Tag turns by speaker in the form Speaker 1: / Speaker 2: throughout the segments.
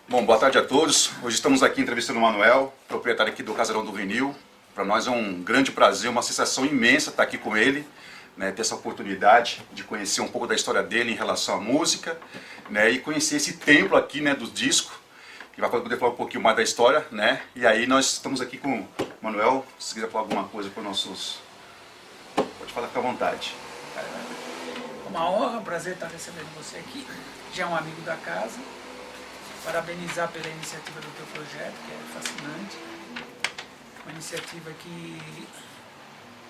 Speaker 1: Bom, boa tarde a todos. Hoje estamos aqui entrevistando o Manuel, proprietário aqui do Casarão do Vinil. Para nós é um grande prazer, uma sensação imensa estar aqui com ele, né, ter essa oportunidade de conhecer um pouco da história dele em relação à música, né, e conhecer esse templo aqui, né, do disco, que vai poder falar um pouquinho mais da história, né. E aí nós estamos aqui com o Manuel. Se quiser falar alguma coisa para os nossos... Pode falar, fica à vontade.
Speaker 2: Uma honra, um prazer estar recebendo você aqui. Já é um amigo da casa. Parabenizar pela iniciativa do teu projeto, que é fascinante. Uma iniciativa que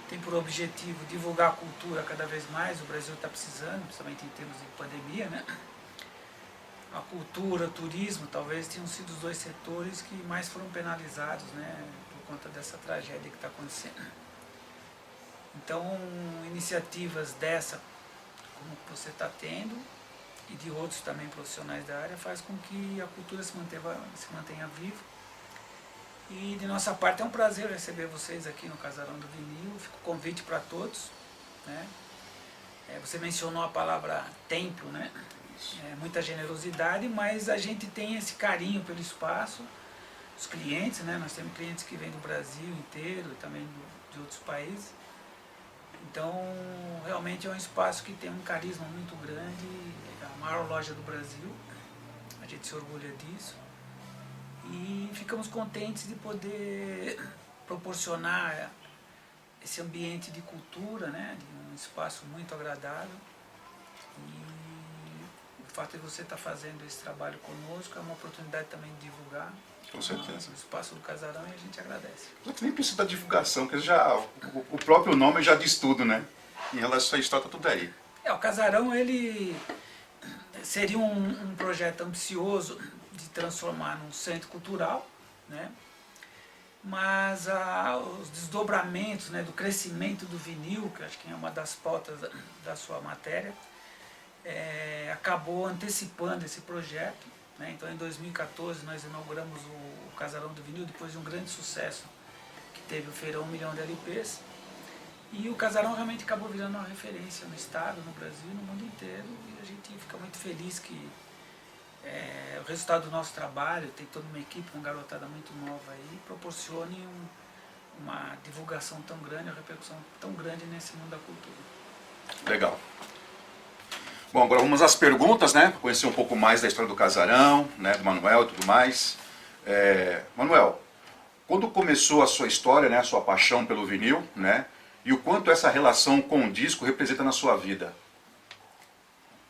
Speaker 2: tem por objetivo divulgar a cultura cada vez mais. O Brasil está precisando, principalmente em termos de pandemia, né? A cultura, o turismo, talvez tenham sido os dois setores que mais foram penalizados, né? Por conta dessa tragédia que está acontecendo. Então, iniciativas dessa, como você está tendo, e de outros também profissionais da área, faz com que a cultura se mantenha viva. E de nossa parte é um prazer receber vocês aqui no Casarão do Vinil. Fica o convite para todos, né? Você mencionou a palavra templo, né? Muita generosidade, mas a gente tem esse carinho pelo espaço. Os clientes, né? Nós temos clientes que vêm do Brasil inteiro e também de outros países. Então, realmente é um espaço que tem um carisma muito grande, é a maior loja do Brasil, a gente se orgulha disso. E ficamos contentes de poder proporcionar esse ambiente de cultura, né, de um espaço muito agradável. E o fato de você estar fazendo esse trabalho conosco é uma oportunidade também de divulgar.
Speaker 1: Com certeza.
Speaker 2: O espaço do Casarão, e a gente agradece.
Speaker 1: Nem precisa da divulgação, porque o próprio nome já diz tudo, né? Em relação à história, tá tudo aí.
Speaker 2: O Casarão, ele seria um projeto ambicioso de transformar num centro cultural, né? Mas os desdobramentos, né, do crescimento do vinil, que acho que é uma das pautas da sua matéria, acabou antecipando esse projeto. Então, em 2014, nós inauguramos o Casarão do Vinil, depois de um grande sucesso que teve o Feirão 1 milhão de LPs. E o Casarão realmente acabou virando uma referência no estado, no Brasil, no mundo inteiro. E a gente fica muito feliz que o resultado do nosso trabalho, tem toda uma equipe, uma garotada muito nova aí, proporcione uma divulgação tão grande, uma repercussão tão grande nesse mundo da cultura.
Speaker 1: Legal. Bom, agora vamos às perguntas, né? Para conhecer um pouco mais da história do Casarão, né? Do Manuel e tudo mais. Manuel, quando começou a sua história, né? A sua paixão pelo vinil, né? E o quanto essa relação com o disco representa na sua vida?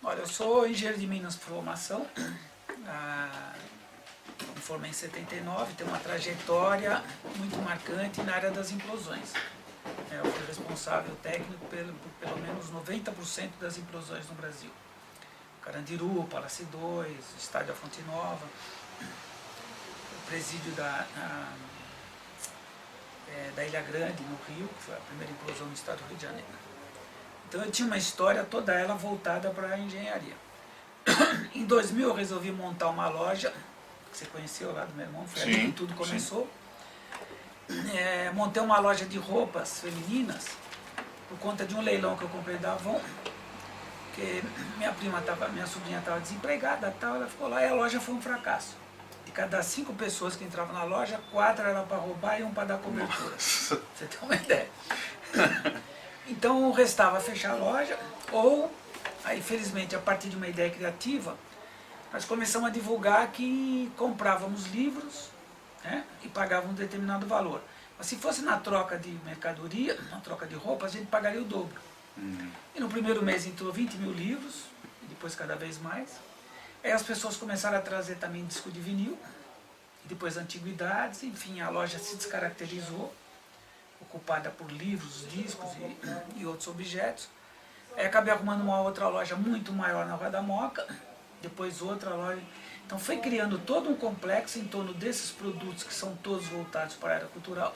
Speaker 2: Olha, eu sou engenheiro de Minas por formação. Me formei em 79, tenho uma trajetória muito marcante na área das implosões. Eu fui responsável técnico por pelo menos 90% das implosões no Brasil. Carandiru, Palace 2, Estádio da Fonte Nova, o presídio da Ilha Grande, no Rio, que foi a primeira implosão no estado do Rio de Janeiro. Então eu tinha uma história toda ela voltada para a engenharia. Em 2000 eu resolvi montar uma loja, que você conheceu lá do meu irmão, foi ali que tudo começou. Montei uma loja de roupas femininas por conta de um leilão que eu comprei da Avon, porque minha sobrinha estava desempregada e tal, ela ficou lá e a loja foi um fracasso. De cada 5 pessoas que entravam na loja, 4 eram para roubar e 1 para dar cobertura. Você tem uma ideia. Então restava fechar a loja, ou, aí felizmente a partir de uma ideia criativa, nós começamos a divulgar que comprávamos livros, né, e pagava um determinado valor. Mas se fosse na troca de mercadoria, na troca de roupa, a gente pagaria o dobro. E no primeiro mês entrou 20 mil livros, e depois cada vez mais. Aí as pessoas começaram a trazer também disco de vinil, e depois antiguidades, enfim, a loja se descaracterizou, ocupada por livros, discos e outros objetos. Aí acabei arrumando uma outra loja muito maior na Rua da Moca, depois outra loja. Então foi criando todo um complexo em torno desses produtos que são todos voltados para a área cultural.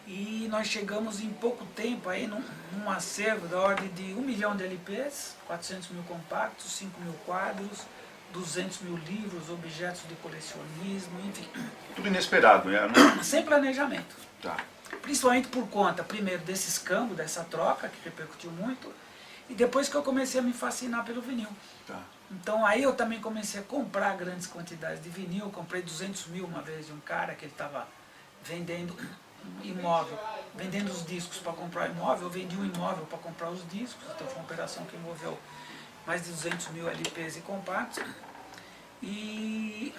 Speaker 2: E nós chegamos em pouco tempo aí num acervo da ordem de 1 milhão de LPs, 400 mil compactos, 5 mil quadros, 200 mil livros, objetos de colecionismo, enfim.
Speaker 1: Tudo inesperado, né?
Speaker 2: Sem planejamento.
Speaker 1: Tá.
Speaker 2: Principalmente por conta, primeiro, desse escambo, dessa troca, que repercutiu muito, e depois que eu comecei a me fascinar pelo vinil.
Speaker 1: Tá.
Speaker 2: Então aí eu também comecei a comprar grandes quantidades de vinil. Eu comprei 200 mil uma vez de um cara que ele estava vendendo imóvel, vendendo os discos para comprar imóvel. Eu vendi um imóvel para comprar os discos, então foi uma operação que envolveu mais de 200 mil LPs e compactos. E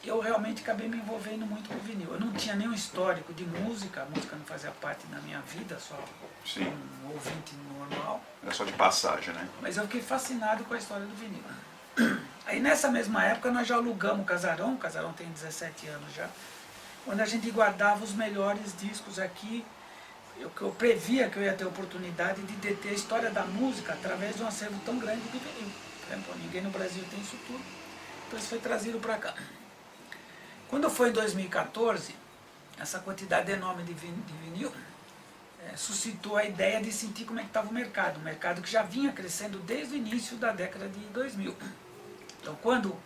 Speaker 2: eu realmente acabei me envolvendo muito com vinil. Eu não tinha nenhum histórico de música, a música não fazia parte da minha vida, só
Speaker 1: Sim.
Speaker 2: um ouvinte normal.
Speaker 1: Era só de passagem, né?
Speaker 2: Mas eu fiquei fascinado com a história do vinil. Aí nessa mesma época nós já alugamos o Casarão tem 17 anos já, onde a gente guardava os melhores discos aqui. Eu previa que eu ia ter a oportunidade de deter a história da música através de um acervo tão grande de vinil. Pô, ninguém no Brasil tem isso tudo, então isso foi trazido para cá. Quando foi em 2014, essa quantidade enorme de vinil suscitou a ideia de sentir como é que estava o mercado que já vinha crescendo desde o início da década de 2000. Então quando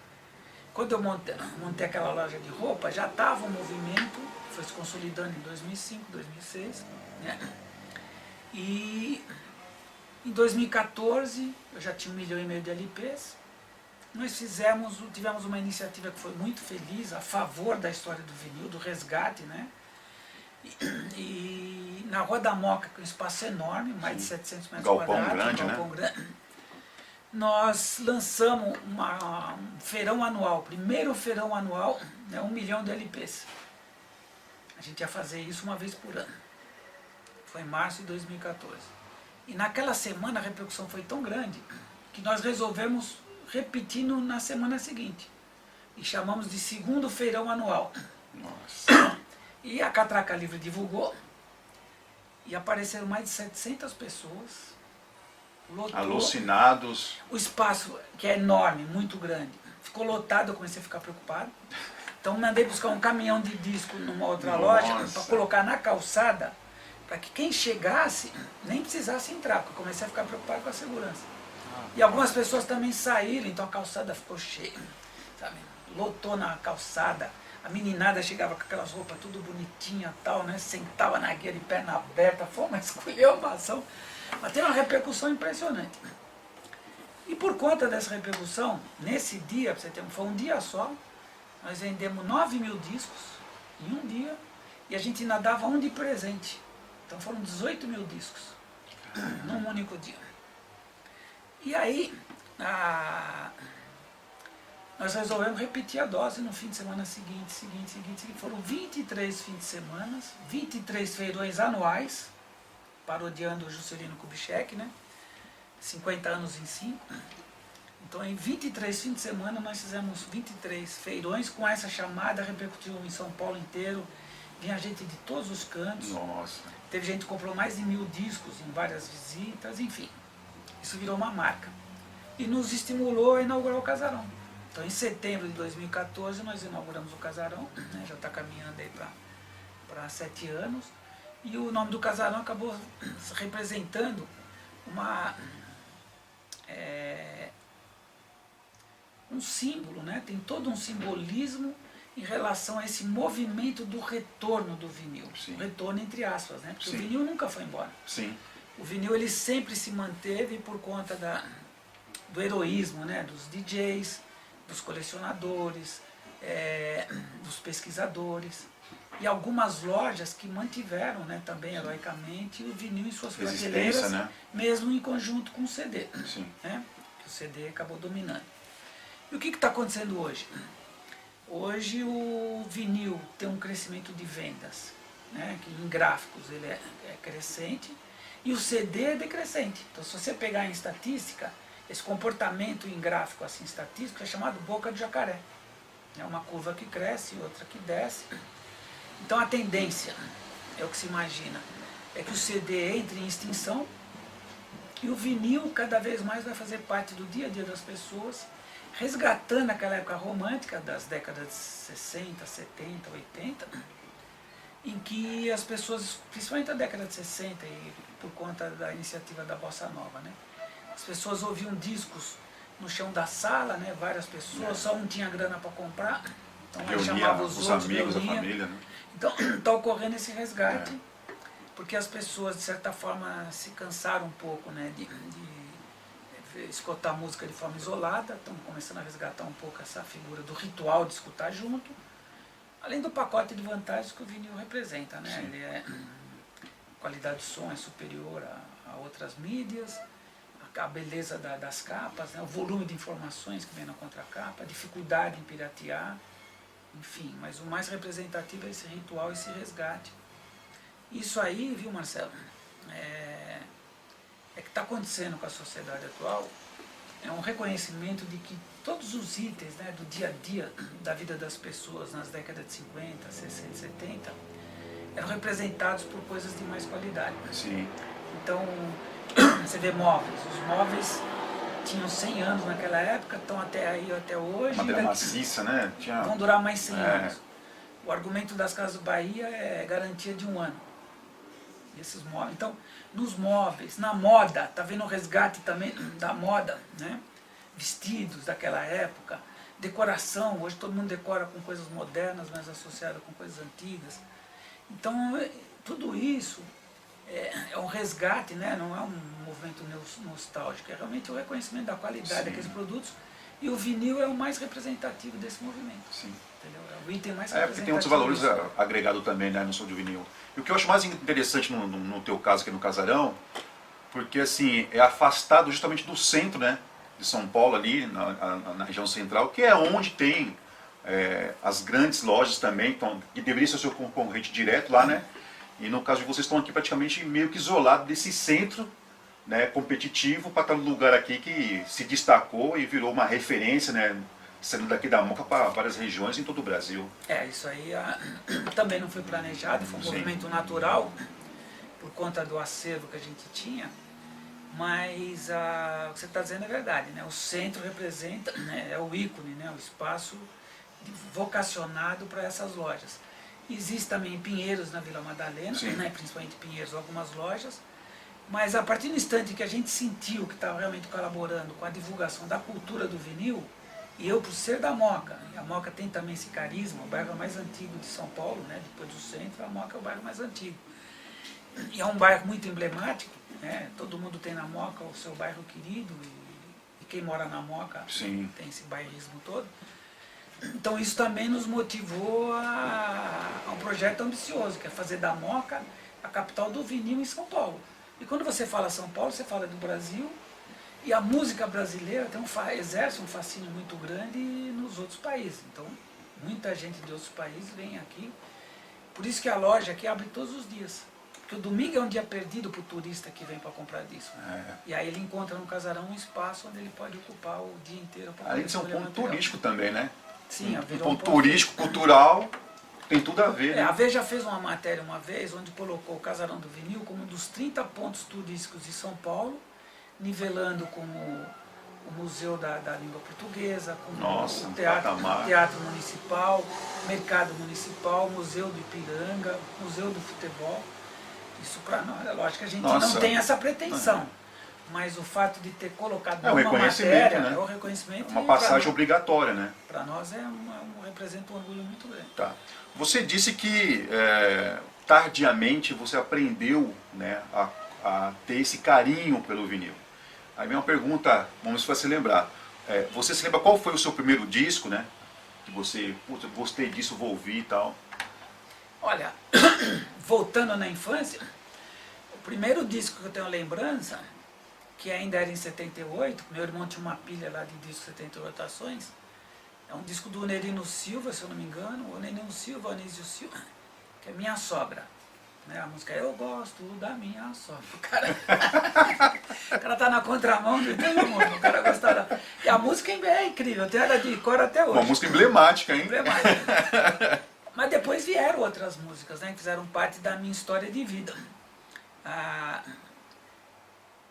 Speaker 2: eu montei aquela loja de roupa, já estava um movimento, foi se consolidando em 2005, 2006, né? E em 2014 eu já tinha 1,5 milhão de LPs. Nós tivemos uma iniciativa que foi muito feliz a favor da história do vinil, do resgate, né? E na Rua da Moca, que é um espaço enorme, mais de 700 metros quadrados,
Speaker 1: galpão grande,
Speaker 2: nós lançamos um feirão anual, primeiro feirão anual, né, 1 milhão de LPs. A gente ia fazer isso uma vez por ano. Foi em março de 2014. E naquela semana a repercussão foi tão grande que nós resolvemos repetir na semana seguinte. E chamamos de segundo feirão anual.
Speaker 1: Nossa.
Speaker 2: E a Catraca Livre divulgou, e apareceram mais de 700 pessoas, lotou,
Speaker 1: alucinados.
Speaker 2: O espaço, que é enorme, muito grande, ficou lotado. Eu comecei a ficar preocupado. Então mandei buscar um caminhão de disco numa outra loja, para colocar na calçada, para que quem chegasse nem precisasse entrar, porque eu comecei a ficar preocupado com a segurança. E algumas pessoas também saíram, então a calçada ficou cheia, sabe? Lotou na calçada. A meninada chegava com aquelas roupas tudo bonitinha e tal, né? Sentava na guia de perna aberta, foi uma esculhambação, mas teve uma repercussão impressionante. E por conta dessa repercussão, nesse dia, pra você ter, foi um dia só, nós vendemos 9 mil discos em um dia, e a gente ainda dava um de presente. Então foram 18 mil discos num único dia. E aí, nós resolvemos repetir a dose no fim de semana seguinte. Foram 23 fins de semana, 23 feirões anuais, parodiando o Juscelino Kubitschek, né? 50 anos em 5. Então, em 23 fins de semana, nós fizemos 23 feirões com essa chamada, repercutiu em São Paulo inteiro, vinha gente de todos os cantos.
Speaker 1: Nossa.
Speaker 2: Teve gente que comprou mais de 1000 discos em várias visitas, enfim. Isso virou uma marca. E nos estimulou a inaugurar o Casarão. Então, em setembro de 2014, nós inauguramos o Casarão, né, já está caminhando aí para 7 anos, e o nome do Casarão acabou representando um símbolo, né, tem todo um simbolismo em relação a esse movimento do retorno do vinil.
Speaker 1: Sim.
Speaker 2: Retorno entre aspas, né, porque
Speaker 1: Sim.
Speaker 2: o vinil nunca foi embora.
Speaker 1: Sim.
Speaker 2: O vinil ele sempre se manteve por conta do heroísmo, né, dos DJs, dos colecionadores, dos pesquisadores, e algumas lojas que mantiveram, né, também heroicamente o vinil em suas prateleiras,
Speaker 1: né?
Speaker 2: mesmo em conjunto com o CD.
Speaker 1: Sim.
Speaker 2: Né, que o CD acabou dominando. E o que está acontecendo hoje? Hoje o vinil tem um crescimento de vendas, né, que em gráficos ele é crescente, e o CD é decrescente. Então, se você pegar em estatística, esse comportamento em gráfico assim estatístico é chamado boca de jacaré. É uma curva que cresce e outra que desce. Então a tendência, é o que se imagina, é que o CD entre em extinção e o vinil cada vez mais vai fazer parte do dia a dia das pessoas, resgatando aquela época romântica das décadas de 60, 70, 80, em que as pessoas, principalmente na década de 60 e por conta da iniciativa da Bossa Nova, né? As pessoas ouviam discos no chão da sala, né? Várias pessoas, só um tinha grana para comprar, então aí chamava os outros,
Speaker 1: amigos, a família, né?
Speaker 2: Então está ocorrendo esse resgate, porque as pessoas de certa forma se cansaram um pouco, né? De escutar música de forma isolada, estamos começando a resgatar um pouco essa figura do ritual de escutar junto, além do pacote de vantagens que o vinil representa, né? Ele a qualidade de som é superior a outras mídias, a beleza das capas, né? O volume de informações que vem na contracapa, a dificuldade em piratear, enfim, mas o mais representativo é esse ritual, esse resgate. Isso aí, viu, Marcelo, que está acontecendo com a sociedade atual, é um reconhecimento de que todos os itens, né, do dia a dia da vida das pessoas nas décadas de 50, 60, 70, eram representados por coisas de mais qualidade.
Speaker 1: Sim.
Speaker 2: Então, você vê móveis. Os móveis tinham 100 anos naquela época, estão até hoje.
Speaker 1: Madeira maciça, né?
Speaker 2: Vão durar mais 100 anos. O argumento das Casas Bahia é garantia de 1 ano. Esses móveis. Então, nos móveis, na moda, tá vendo o resgate também da moda, né? Vestidos daquela época, decoração, hoje todo mundo decora com coisas modernas, mas associada com coisas antigas. Então, tudo isso é um resgate, né? Não é um movimento nostálgico, é realmente o reconhecimento da qualidade daqueles produtos, e o vinil é o mais representativo desse movimento.
Speaker 1: Sim.
Speaker 2: Entendeu? É o item mais
Speaker 1: porque tem outros valores agregados também, né, no som de vinil. E o que eu acho mais interessante no teu caso aqui no Casarão, porque assim, é afastado justamente do centro, né, de São Paulo, ali na região central, que é onde tem as grandes lojas também, que deveria ser o seu concorrente direto lá, né? E no caso de vocês estão aqui praticamente meio que isolados desse centro, né, competitivo, para estar num lugar aqui que se destacou e virou uma referência, né, saindo daqui da Moca para várias regiões em todo o Brasil.
Speaker 2: Isso aí também não foi planejado, foi um movimento natural, por conta do acervo que a gente tinha, mas o que você está dizendo é verdade, né? O centro representa, né, é o ícone, né, o espaço vocacionado para essas lojas. Existe também em Pinheiros, na Vila Madalena, né, principalmente Pinheiros, algumas lojas, mas a partir do instante que a gente sentiu que estava realmente colaborando com a divulgação da cultura do vinil, e eu, por ser da Moca, e a Moca tem também esse carisma, o bairro mais antigo de São Paulo, né, depois do centro, a Moca é o bairro mais antigo. E é um bairro muito emblemático, né, todo mundo tem na Moca o seu bairro querido, e quem mora na Moca tem esse bairrismo todo. Então isso também nos motivou a um projeto ambicioso, que é fazer da Moca a capital do vinil em São Paulo. E quando você fala São Paulo, você fala do Brasil, e a música brasileira exerce um fascínio muito grande nos outros países. Então, muita gente de outros países vem aqui. Por isso que a loja aqui abre todos os dias. Porque o domingo é um dia perdido para o turista que vem para comprar disco. E aí ele encontra no Casarão um espaço onde ele pode ocupar o dia inteiro.
Speaker 1: Além de ser um ponto turístico também, né?
Speaker 2: Sim,
Speaker 1: um ponto turístico, cultural, tem tudo a ver. Né?
Speaker 2: A Veja fez uma matéria uma vez, onde colocou o Casarão do Vinil como um dos 30 pontos turísticos de São Paulo, nivelando com o Museu da Língua Portuguesa, com o Teatro Municipal, Mercado Municipal, Museu do Ipiranga, Museu do Futebol. Isso para nós, é lógico que a gente não tem essa pretensão, mas o fato de ter colocado uma matéria, né? É o reconhecimento.
Speaker 1: Uma passagem obrigatória, né?
Speaker 2: Para nós representa um orgulho muito grande.
Speaker 1: Tá. Você disse que tardiamente você aprendeu, né, a ter esse carinho pelo vinil. Aí vem uma pergunta, vamos ver se você lembrar. Você se lembra qual foi o seu primeiro disco, né? Que você, putz, gostei disso, vou ouvir e tal.
Speaker 2: Olha, voltando na infância, o primeiro disco que eu tenho lembrança, que ainda era em 78, meu irmão tinha uma pilha lá de disco 78 ações, é um disco do Nerino Silva, se eu não me engano, o Nerino Silva, o Anísio Silva, que é Minha Sogra. Né? A música é Eu Gosto da Minha Sogra. O cara tá na contramão de todo mundo, o cara gostava. E a música é incrível, tem ela de cor até hoje.
Speaker 1: Uma música emblemática, hein?
Speaker 2: Emblemática. Mas depois vieram outras músicas, né, que fizeram parte da minha história de vida.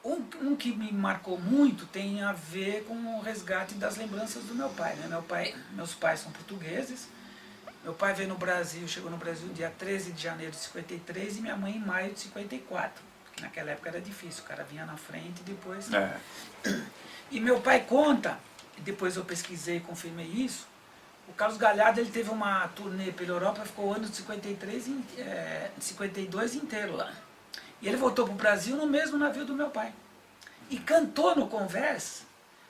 Speaker 2: Um que me marcou muito tem a ver com o resgate das lembranças do meu pai. Né? Meus pais são portugueses. Meu pai veio no Brasil, chegou no Brasil dia 13 de janeiro de 53 e minha mãe em maio de 54. Porque naquela época era difícil, o cara vinha na frente e depois... E meu pai conta, e depois eu pesquisei e confirmei isso, o Carlos Galhardo ele teve uma turnê pela Europa, ficou o ano de 52 inteiro lá. E ele voltou para o Brasil no mesmo navio do meu pai. e cantou no Converse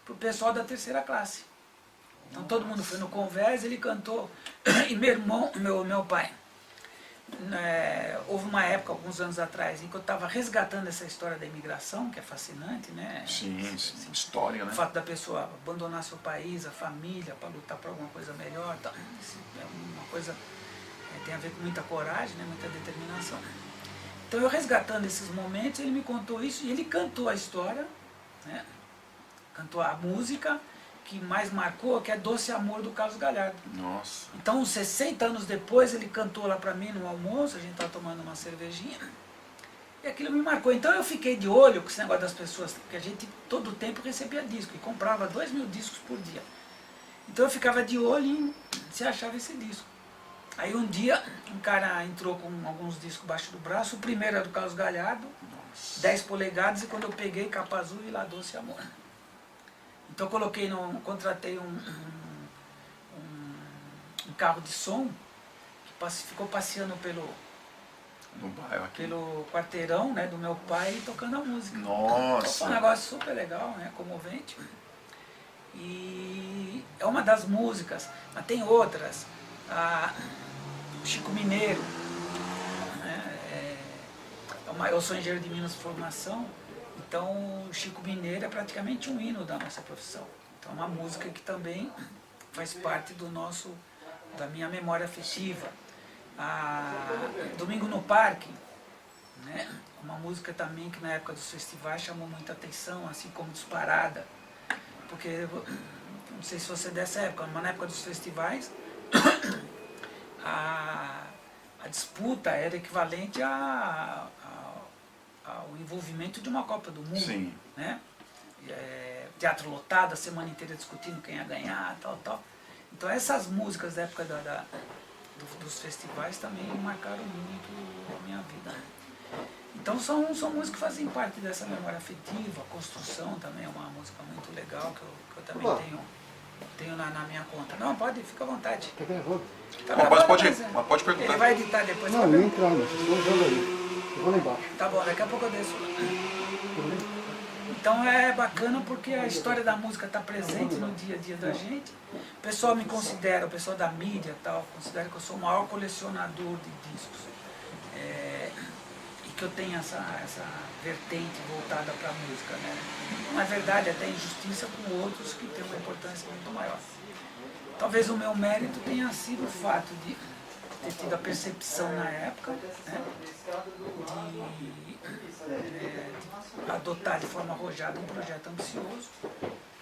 Speaker 2: para o pessoal da terceira classe. Então todo mundo foi no Converse, ele cantou, e meu irmão, meu pai, houve uma época, alguns anos atrás, em que eu estava resgatando essa história da imigração, que é fascinante, né?
Speaker 1: Sim, história, né?
Speaker 2: O fato da pessoa abandonar seu país, a família, para lutar por alguma coisa melhor, tá? É uma coisa, tem a ver com muita coragem, né? Muita determinação. Então eu resgatando esses momentos, ele me contou isso, e ele cantou a história, né? Cantou a música que mais marcou, que é Doce Amor, do Carlos Galhardo.
Speaker 1: Nossa.
Speaker 2: Então, uns 60 anos depois, ele cantou lá pra mim no almoço, a gente estava tomando uma cervejinha, e aquilo me marcou. Então eu fiquei de olho com esse negócio das pessoas, porque a gente todo o tempo recebia disco, e comprava 2.000 discos por dia. Então eu ficava de olho em se achava esse disco. Aí um dia, um cara entrou com alguns discos embaixo do braço, o primeiro era do Carlos Galhardo, 10 polegadas, e quando eu peguei, capa azul, e lá Doce Amor. Então eu contratei um carro de som, que ficou passeando
Speaker 1: No bairro aqui.
Speaker 2: pelo quarteirão, né, do meu pai, tocando a música.
Speaker 1: Nossa!
Speaker 2: Então foi um negócio super legal, né, comovente. E é uma das músicas, mas tem outras. Chico Mineiro, né, eu sou engenheiro de Minas de formação, então o Chico Mineiro é praticamente um hino da nossa profissão. Então é uma música que também faz parte da minha memória afetiva. Domingo no Parque, né, uma música também que na época dos festivais chamou muita atenção, assim como Disparada, porque, não sei se você é dessa época, mas na época dos festivais, a disputa era equivalente ao envolvimento de uma Copa do Mundo.
Speaker 1: Sim.
Speaker 2: Né? Teatro lotado, a semana inteira discutindo quem ia ganhar, tal. Então essas músicas da época dos festivais também marcaram muito a minha vida. Então são músicas que fazem parte dessa memória afetiva. A Construção também é uma música muito legal que eu também tenho na minha conta. Não, fica à vontade.
Speaker 3: Tá gravando?
Speaker 1: Pode perguntar.
Speaker 2: Ele vai editar depois.
Speaker 3: Não, não entrar, não. Vocês estão usando ali. Eu vou lá embaixo.
Speaker 2: Tá bom, daqui a pouco eu desço. Então é bacana porque a história da música está presente no dia a dia da gente. O pessoal me considera, o pessoal da mídia tal, considera que eu sou o maior colecionador de discos. E que eu tenho essa vertente voltada para a música. Né? Na verdade, até injustiça com outros que têm uma importância muito maior. Talvez o meu mérito tenha sido o fato de ter tido a percepção na época, né, de adotar de forma arrojada um projeto ambicioso.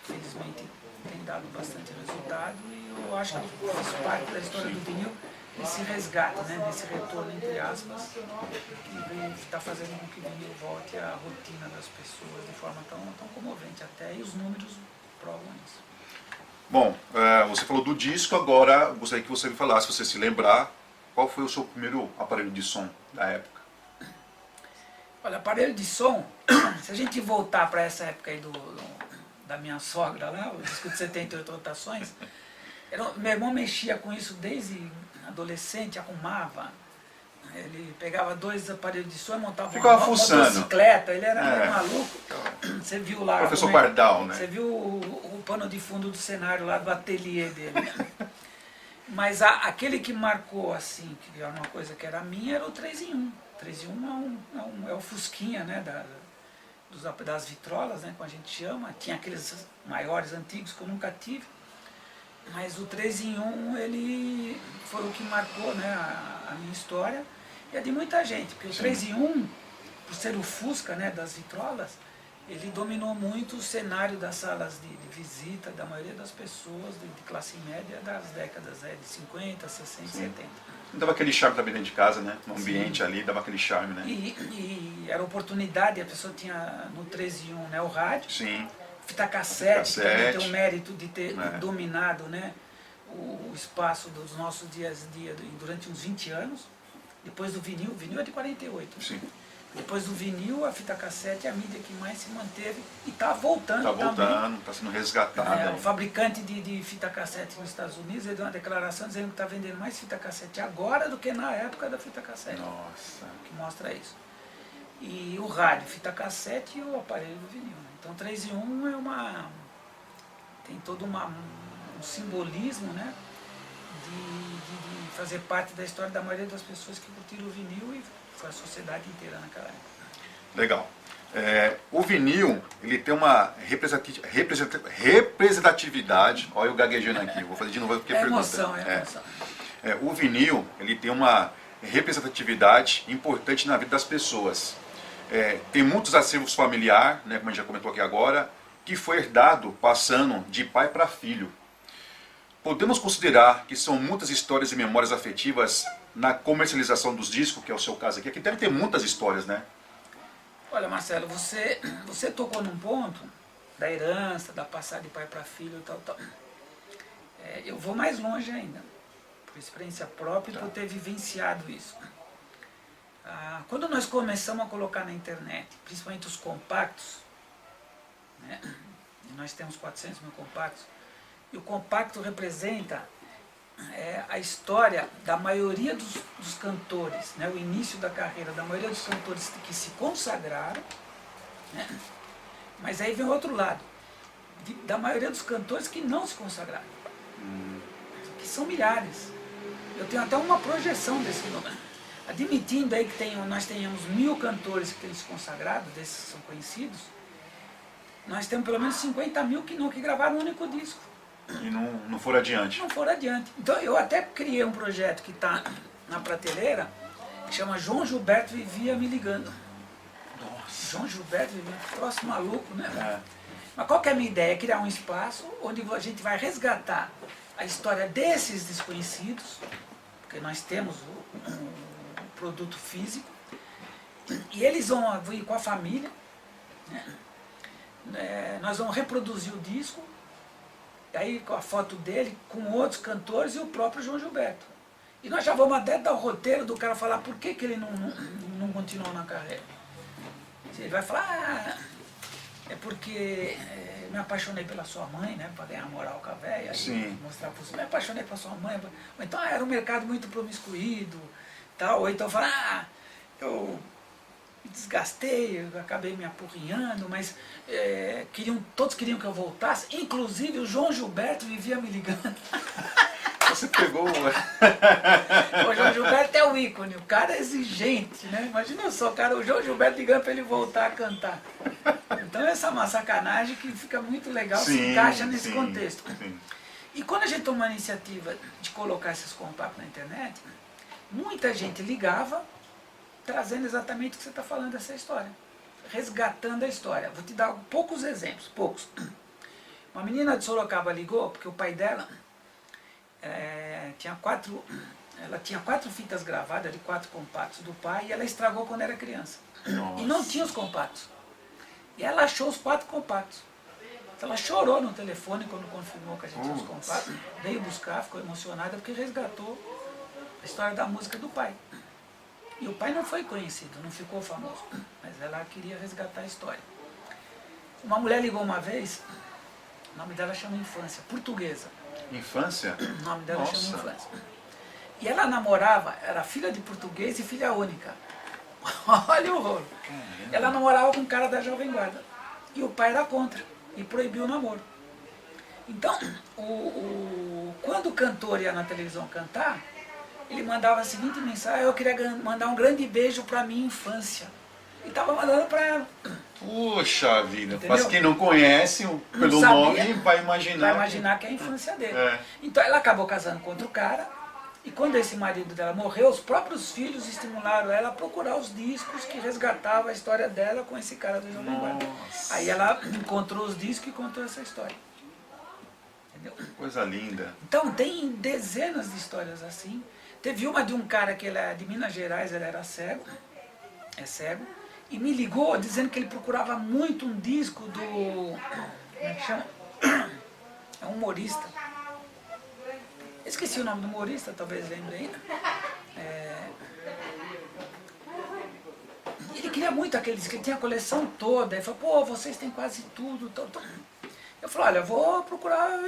Speaker 2: Felizmente tem dado bastante resultado e eu acho que fiz parte da história do vinil nesse resgate, né, nesse retorno, entre aspas, que está fazendo com que o vinil volte à rotina das pessoas de forma tão comovente até, e os números provam isso.
Speaker 1: Bom, você falou do disco, agora gostaria que você me falasse, se você se lembrar, qual foi o seu primeiro aparelho de som da época?
Speaker 2: Olha, aparelho de som, se a gente voltar para essa época aí da minha sogra lá, o disco de 78 rotações, meu irmão mexia com isso desde adolescente, arrumava. Ele pegava 2 aparelhos de som e montava uma motocicleta, ele era maluco. Você viu lá...
Speaker 1: Professor Pardal, né?
Speaker 2: Você viu o pano de fundo do cenário lá do ateliê dele. Mas aquele que marcou, assim, que era uma coisa que era minha, era o 3 em 1. O 3 em 1 é o fusquinha, né, das vitrolas, né, como a gente chama. Tinha aqueles maiores, antigos, que eu nunca tive. Mas o 3 em 1, ele foi o que marcou, né, a minha história. E a de muita gente, porque o 3 em 1, por ser o Fusca, né, das vitrolas, ele dominou muito o cenário das salas de visita da maioria das pessoas de classe média das décadas de 50, 60, 70.
Speaker 1: Dava aquele charme também dentro de casa, né? No ambiente ali, dava aquele charme, né?
Speaker 2: E era oportunidade, a pessoa tinha no 3 em 1, né, o rádio,
Speaker 1: Sim.
Speaker 2: fita cassete, que também tem o mérito de ter dominado, né, o espaço dos nossos dias a dia durante uns 20 anos. Depois do vinil, o vinil é de 48.
Speaker 1: Sim.
Speaker 2: Depois do vinil, a fita cassete é a mídia que mais se manteve e está voltando também.
Speaker 1: Está voltando, está sendo resgatada.
Speaker 2: O fabricante de fita cassete nos Estados Unidos, ele deu uma declaração dizendo que está vendendo mais fita cassete agora do que na época da fita cassete.
Speaker 1: Nossa.
Speaker 2: Que mostra isso. e o rádio, fita cassete e o aparelho do vinil. Né? Então 3 em 1 tem todo um simbolismo, né? De fazer parte da história da maioria das pessoas que curtiram o vinil e foi a sociedade inteira naquela época.
Speaker 1: Legal. O vinil, ele tem uma representatividade, olha eu gaguejando aqui, vou fazer de novo porque
Speaker 2: emoção.
Speaker 1: O vinil, ele tem uma representatividade importante na vida das pessoas. Tem muitos acervos familiares, né, como a gente já comentou aqui agora, que foi herdado passando de pai para filho. Podemos considerar que são muitas histórias e memórias afetivas na comercialização dos discos, que é o seu caso aqui. Aqui deve ter muitas histórias, né?
Speaker 2: Olha, Marcelo, você tocou num ponto da herança, da passada de pai para filho, tal. Eu vou mais longe ainda, por experiência própria e por ter vivenciado isso. Quando nós começamos a colocar na internet, principalmente os compactos, né? Nós temos 400 mil compactos, e o compacto representa a história da maioria dos cantores, né? O início da carreira da maioria dos cantores que se consagraram, né? Mas aí vem o outro lado, da maioria dos cantores que não se consagraram, que são milhares. Eu tenho até uma projeção desse número, admitindo aí que nós tenhamos 1000 cantores que têm se consagrado, desses que são conhecidos, nós temos pelo menos 50 mil que gravaram um único disco.
Speaker 1: E não foram adiante.
Speaker 2: Não foram adiante. Então eu até criei um projeto que está na prateleira, que chama João Gilberto Vivia Me Ligando. Nossa. João Gilberto Vivia, troço maluco, né? Mas qual que é a minha ideia? É criar um espaço onde a gente vai resgatar a história desses desconhecidos, porque nós temos o produto físico, e eles vão vir com a família, né? Nós vamos reproduzir o disco, aí com a foto dele, com outros cantores e o próprio João Gilberto. E nós já vamos até dar o roteiro do cara falar por que ele não continuou na carreira. Ele vai falar, é porque me apaixonei pela sua mãe, né, para ganhar moral com a velha, mostrar para você, me apaixonei pela sua mãe, ou então era um mercado muito promiscuído, tal, ou então falar, eu me desgastei, eu acabei me apurrinhando, mas todos queriam que eu voltasse, inclusive o João Gilberto vivia me ligando.
Speaker 1: Você pegou...
Speaker 2: O João Gilberto é o ícone, o cara é exigente, né? Imagina só, cara, o João Gilberto ligando para ele voltar a cantar. Então essa é uma sacanagem que fica muito legal, se encaixa nesse contexto. Sim. E quando a gente tomou a iniciativa de colocar esses compactos na internet, muita gente ligava, trazendo exatamente o que você está falando dessa história, resgatando a história. Vou te dar poucos exemplos, poucos. Uma menina de Sorocaba ligou, porque o pai dela tinha 4 fitas gravadas de 4 compactos do pai, e ela estragou quando era criança. Nossa. E não tinha os compactos. E ela achou os 4 compactos. Ela chorou no telefone quando confirmou que a gente tinha os compactos, veio buscar, ficou emocionada porque resgatou a história da música do pai. E o pai não foi conhecido, não ficou famoso, mas ela queria resgatar a história. Uma mulher ligou uma vez, o nome dela chama Infância, portuguesa.
Speaker 1: Infância?
Speaker 2: O nome dela chama Infância. E ela namorava, era filha de português e filha única. Olha o rolo. Ela namorava com um cara da Jovem Guarda. E o pai era contra, e proibiu o namoro. Então, quando o cantor ia na televisão cantar, ele mandava a seguinte mensagem: eu queria mandar um grande beijo para minha infância. E estava mandando para ela.
Speaker 1: Puxa vida, mas quem não conhece pelo nome vai imaginar
Speaker 2: que é a infância dele. Então ela acabou casando com outro cara, e quando esse marido dela morreu, os próprios filhos estimularam ela a procurar os discos que resgatavam a história dela com esse cara do Jovem Guarda. Aí ela encontrou os discos e contou essa história. Entendeu?
Speaker 1: Coisa linda.
Speaker 2: Então tem dezenas de histórias assim. Teve uma de um cara que ele é de Minas Gerais, ele era cego, e me ligou dizendo que ele procurava muito um disco do... Como é que chama? É um humorista. Esqueci o nome do humorista, talvez lembre ainda. Ele queria muito aquele disco, ele tinha a coleção toda. Ele falou, pô, vocês têm quase tudo. Eu falei, olha, eu vou procurar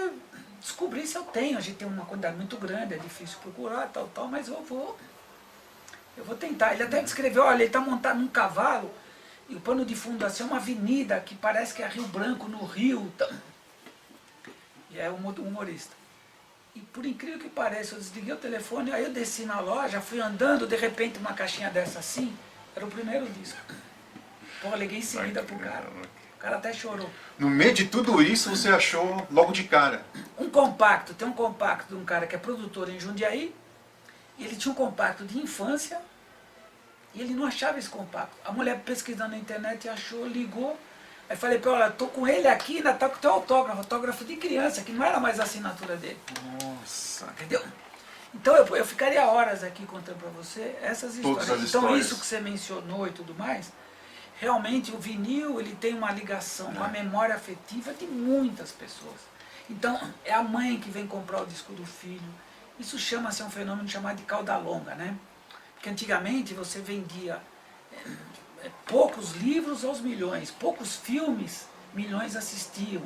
Speaker 2: descobrir se eu tenho. A gente tem uma quantidade muito grande, é difícil procurar, tal, mas eu vou Eu vou tentar. Ele até descreveu, olha, ele está montado num cavalo e o pano de fundo assim é uma avenida que parece que é Rio Branco no Rio. E é um humorista. E por incrível que pareça, eu desliguei o telefone, aí eu desci na loja, fui andando, de repente uma caixinha dessa assim, era o primeiro disco. Pô, eu liguei em seguida pro cara. O cara até chorou.
Speaker 4: No meio de tudo isso, você achou logo de cara.
Speaker 2: Um compacto, tem um compacto de um cara que é produtor em Jundiaí, e ele tinha um compacto de infância, e ele não achava esse compacto. A mulher pesquisando na internet achou, ligou, aí falei pra ela, olha, tô com ele aqui, ainda tá com o teu autógrafo de criança, que não era mais a assinatura dele.
Speaker 4: Nossa.
Speaker 2: Entendeu? Então eu ficaria horas aqui contando pra você essas
Speaker 4: Todas
Speaker 2: histórias.
Speaker 4: as
Speaker 2: Então
Speaker 4: histórias.
Speaker 2: isso que você mencionou e tudo mais, realmente o vinil ele tem uma ligação com a memória afetiva de muitas pessoas. Então é a mãe que vem comprar o disco do filho. Isso chama-se um fenômeno chamado de cauda longa, né? Porque antigamente você vendia poucos livros aos milhões, poucos filmes, milhões assistiam.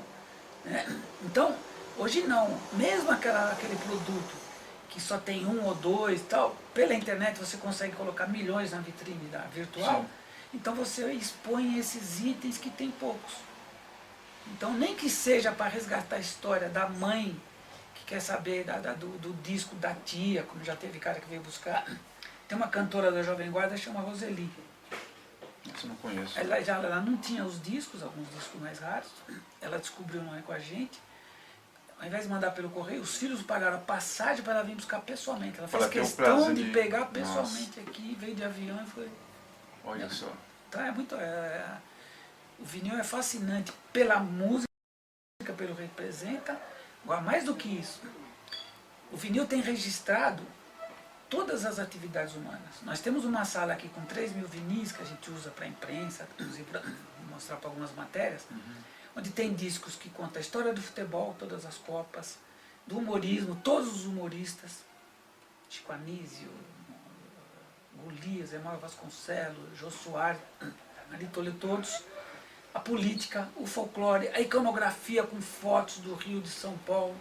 Speaker 2: Né? Então, hoje não. Mesmo aquele produto que só tem um ou dois, tal, pela internet você consegue colocar milhões na vitrine da virtual. Sim. Então você expõe esses itens que tem poucos. Então nem que seja para resgatar a história da mãe que quer saber do disco da tia, como já teve cara que veio buscar. Tem uma cantora da Jovem Guarda que chama Roseli.
Speaker 4: Isso eu não conheço.
Speaker 2: Ela não tinha os discos, alguns discos mais raros. Ela descobriu não é com a gente. Ao invés de mandar pelo correio, os filhos pagaram a passagem para ela vir buscar pessoalmente. Ela fez questão de pegar pessoalmente aqui, veio de avião e foi...
Speaker 4: Olha só.
Speaker 2: Então é muito... o vinil é fascinante pela música, pelo representa. Agora, mais do que isso, o vinil tem registrado todas as atividades humanas. Nós temos uma sala aqui com 3.000 vinis que a gente usa para a imprensa, inclusive para mostrar para algumas matérias, onde tem discos que contam a história do futebol, todas as copas, do humorismo, todos os humoristas, Chico Anísio, Golias, Emmanuel Vasconcelos, Jô Soares, ali todos, a política, o folclore, a iconografia com fotos do Rio de São Paulo,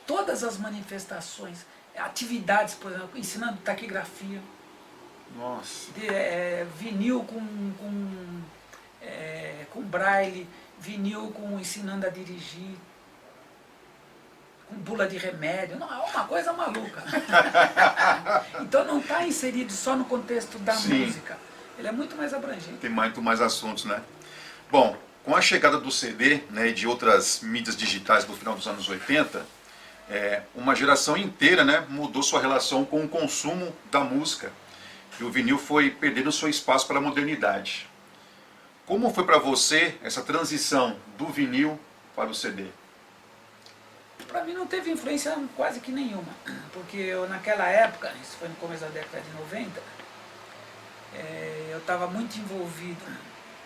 Speaker 2: todas as manifestações, atividades, por exemplo, ensinando taquigrafia.
Speaker 4: Nossa.
Speaker 2: Vinil com braille, vinil ensinando a dirigir, com bula de remédio, não, é uma coisa maluca. Então não está inserido só no contexto da música, ele é muito mais abrangente.
Speaker 4: Tem muito mais assuntos, né? Bom, com a chegada do CD, né, e de outras mídias digitais do final dos anos 80, uma geração inteira, né, mudou sua relação com o consumo da música. E o vinil foi perdendo seu espaço para a modernidade. Como foi para você essa transição do vinil para o CD?
Speaker 2: Para mim não teve influência quase que nenhuma, porque eu naquela época, isso foi no começo da década de 90, eu estava muito envolvido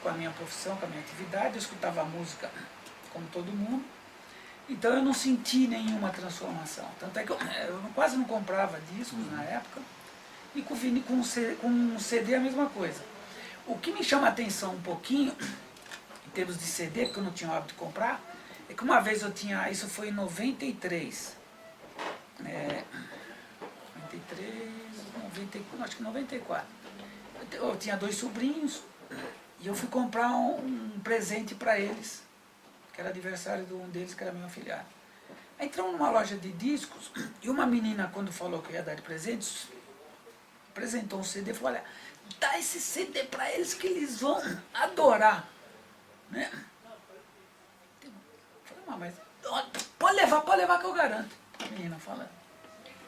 Speaker 2: com a minha profissão, com a minha atividade, eu escutava música como todo mundo, então eu não senti nenhuma transformação. Tanto é que eu quase não comprava discos na época, e com o CD é a mesma coisa. O que me chama a atenção um pouquinho, em termos de CD, porque eu não tinha o hábito de comprar, é que uma vez eu tinha, isso foi em 93, acho que 94, eu tinha 2 sobrinhos, e eu fui comprar um presente para eles, que era aniversário de um deles, que era meu afilhado. Aí entramos numa loja de discos, e uma menina, quando falou que ia dar de presentes, apresentou um CD e falou, olha, dá esse CD para eles que eles vão adorar. Né? Eu falei, mas pode levar que eu garanto. A menina falando.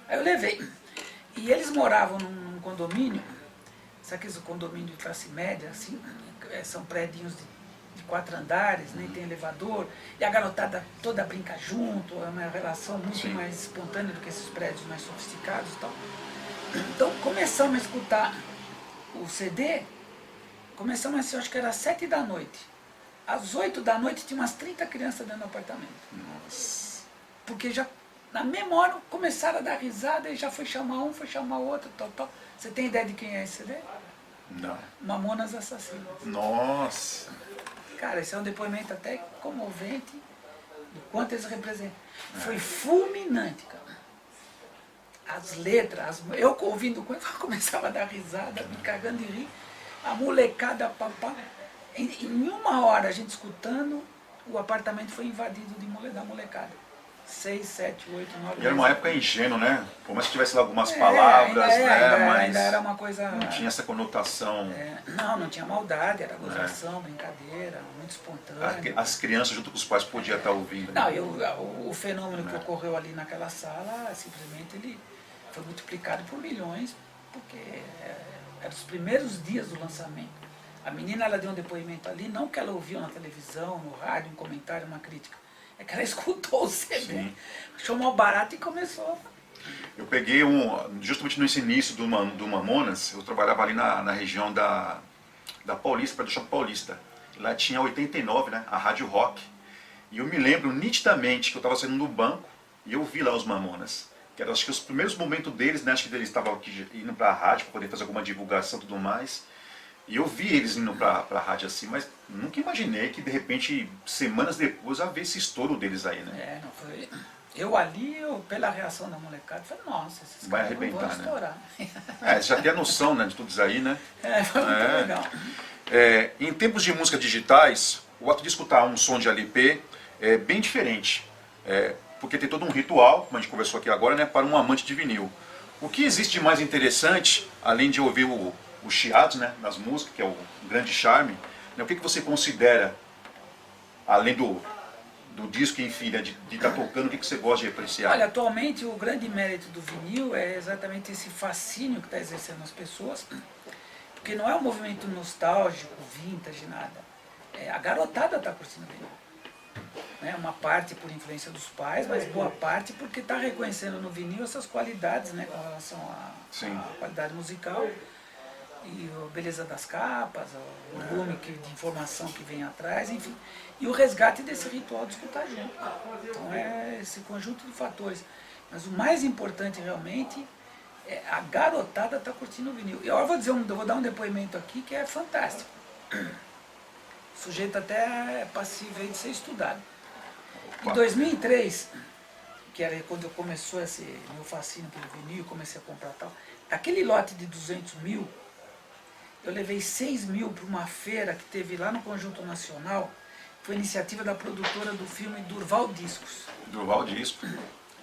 Speaker 2: Aí eu levei. E eles moravam num condomínio, sabe aqueles condomínios de classe média, assim, são prédios de 4 andares, né, tem elevador, e a garotada toda brinca junto, é uma relação muito mais espontânea do que esses prédios mais sofisticados e tal. Então começamos a escutar o CD, começamos assim, acho que era às 7 da noite. Às 8 da noite tinha umas 30 crianças dentro do apartamento.
Speaker 4: Nossa.
Speaker 2: Porque já, na memória, começaram a dar risada e já foi chamar um, foi chamar outro, tal. Você tem ideia de quem é esse CD?
Speaker 4: Não.
Speaker 2: Mamonas Assassinas.
Speaker 4: Nossa.
Speaker 2: Cara, esse é um depoimento até comovente do quanto eles representam. Foi fulminante, cara. as letras, eu ouvindo coisa, eu começava a dar risada, me cagando de rir, a molecada, papá. Em uma hora a gente escutando, o apartamento foi invadido da molecada. 6, 7, 8, 9.
Speaker 4: E era uma época ingênua, né? Por mais que tivesse lá algumas palavras, né? Mas
Speaker 2: ainda era uma coisa.
Speaker 4: não tinha essa conotação.
Speaker 2: Não tinha maldade, era gozação, brincadeira, muito espontâneo.
Speaker 4: As crianças junto com os pais podiam estar ouvindo.
Speaker 2: Não, o fenômeno que ocorreu ali naquela sala, simplesmente ele foi multiplicado por milhões, porque eram os primeiros dias do lançamento. A menina, ela deu um depoimento ali, não que ela ouviu na televisão, no rádio, um comentário, uma crítica. É que ela escutou o CD,
Speaker 4: Sim.
Speaker 2: achou mal barato e começou.
Speaker 4: Eu peguei justamente nesse início do Mamonas, eu trabalhava ali na região da Paulista, para do Shopping Paulista. Lá tinha 89, né, a Rádio Rock. E eu me lembro nitidamente que eu estava saindo do banco e eu vi lá os Mamonas. Que era, acho que os primeiros momentos deles, né, acho que eles estavam indo para a rádio para poder fazer alguma divulgação e tudo mais. E eu vi eles indo para a rádio assim, mas nunca imaginei que de repente, semanas depois, havia esse estouro deles aí, né?
Speaker 2: Não foi. Eu ali, pela reação da molecada, falei, nossa, esses
Speaker 4: Vai
Speaker 2: caras
Speaker 4: arrebentar,
Speaker 2: vão estourar.
Speaker 4: Você já tem a noção, né, de tudo isso aí, né?
Speaker 2: Foi muito legal.
Speaker 4: Em tempos de música digitais, o ato de escutar um som de LP é bem diferente. Porque tem todo um ritual, como a gente conversou aqui agora, né, para um amante de vinil. O que existe de mais interessante, além de ouvir os chiados, né, nas músicas, que é o grande charme, né, o que você considera, além do disco, enfim, né, de estar tocando, o que você gosta de apreciar?
Speaker 2: Olha, atualmente o grande mérito do vinil é exatamente esse fascínio que está exercendo as pessoas, porque não é um movimento nostálgico, vintage, nada. A garotada está curtindo vinil. Uma parte por influência dos pais, mas boa parte porque está reconhecendo no vinil essas qualidades, né, com relação à qualidade musical e a beleza das capas, o volume de informação que vem atrás, enfim, e o resgate desse ritual de escutar junto. Então é esse conjunto de fatores. Mas o mais importante realmente é a garotada está curtindo o vinil. Eu vou dar um depoimento aqui que é fantástico. O sujeito até é passível de ser estudado. Em 2003, que era quando começou esse meu fascínio pelo vinil, comecei a comprar tal, aquele lote de 200 mil, eu levei 6 mil para uma feira que teve lá no Conjunto Nacional, foi iniciativa da produtora do filme Durval Discos.
Speaker 4: Durval Discos.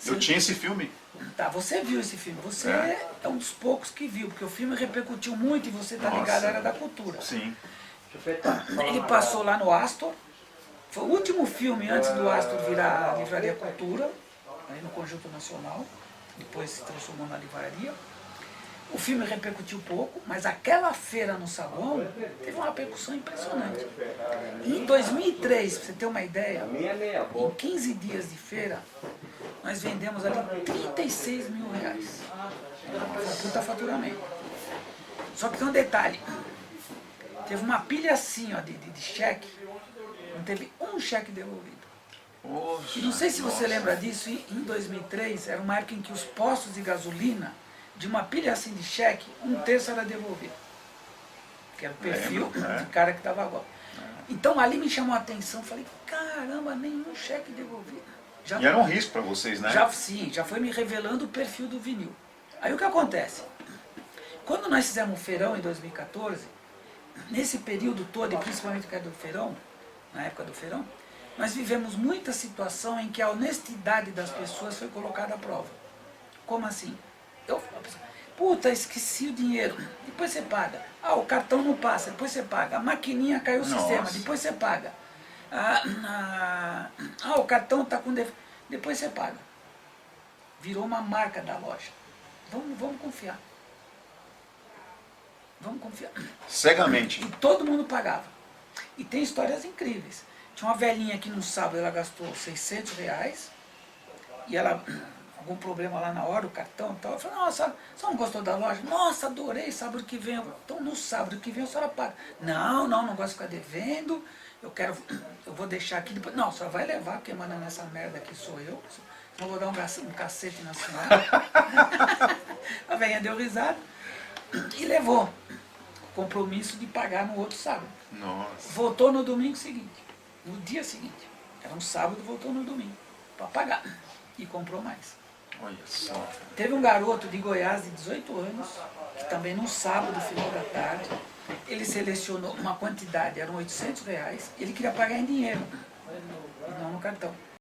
Speaker 4: Eu tinha esse filme.
Speaker 2: Tá, você viu esse filme, você é um dos poucos que viu, porque o filme repercutiu muito e você tá ligado, era da cultura.
Speaker 4: Sim.
Speaker 2: Ele passou lá no Astor, foi o último filme antes do Astor virar a Livraria Cultura, aí no Conjunto Nacional, depois se transformou na livraria. O filme repercutiu pouco, mas aquela feira no saguão teve uma repercussão impressionante. Em 2003, para você ter uma ideia, em 15 dias de feira, nós vendemos ali 36 mil reais. Foi um puta faturamento. Só que tem um detalhe, teve uma pilha assim, ó, de cheque, não teve um cheque devolvido.
Speaker 4: Poxa,
Speaker 2: E não sei se você lembra disso, em 2003, era uma época em que os postos de gasolina, de uma pilha assim de cheque, um terço era devolvido. Que era o perfil de cara que estava agora. Então ali me chamou a atenção, falei, caramba, nenhum cheque devolvido.
Speaker 4: E era um risco para vocês, né?
Speaker 2: Já foi me revelando o perfil do vinil. Aí o que acontece? Quando nós fizemos o feirão em 2014, nesse período todo, e principalmente que era do feirão, na época do feirão, nós vivemos muita situação em que a honestidade das pessoas foi colocada à prova. Como assim? Puta, esqueci o dinheiro, depois você paga. O cartão não passa, depois você paga. A maquininha caiu o sistema, depois você paga. O cartão está com defeito, depois você paga. Virou uma marca da loja. Vamos confiar. Vamos confiar.
Speaker 4: Cegamente.
Speaker 2: E todo mundo pagava. E tem histórias incríveis. Tinha uma velhinha que no sábado ela gastou 600 reais e ela, algum problema lá na hora, o cartão e tal. Eu falei, nossa, você não gostou da loja? Nossa, adorei, sábado que vem. Então no sábado que vem a senhora paga. Não gosto de ficar devendo, eu vou deixar aqui depois. Não, a senhora vai levar, quem manda nessa merda aqui sou eu. Senão eu vou dar um cacete na senhora. A velhinha deu risada e levou o compromisso de pagar no outro sábado.
Speaker 4: Nossa.
Speaker 2: Voltou no domingo seguinte, no dia seguinte. Era um sábado, voltou no domingo, para pagar. E comprou mais.
Speaker 4: Olha só.
Speaker 2: Teve um garoto de Goiás de 18 anos, que também num sábado, final da tarde, ele selecionou uma quantidade, eram R$ 800, ele queria pagar em dinheiro, e não no cartão.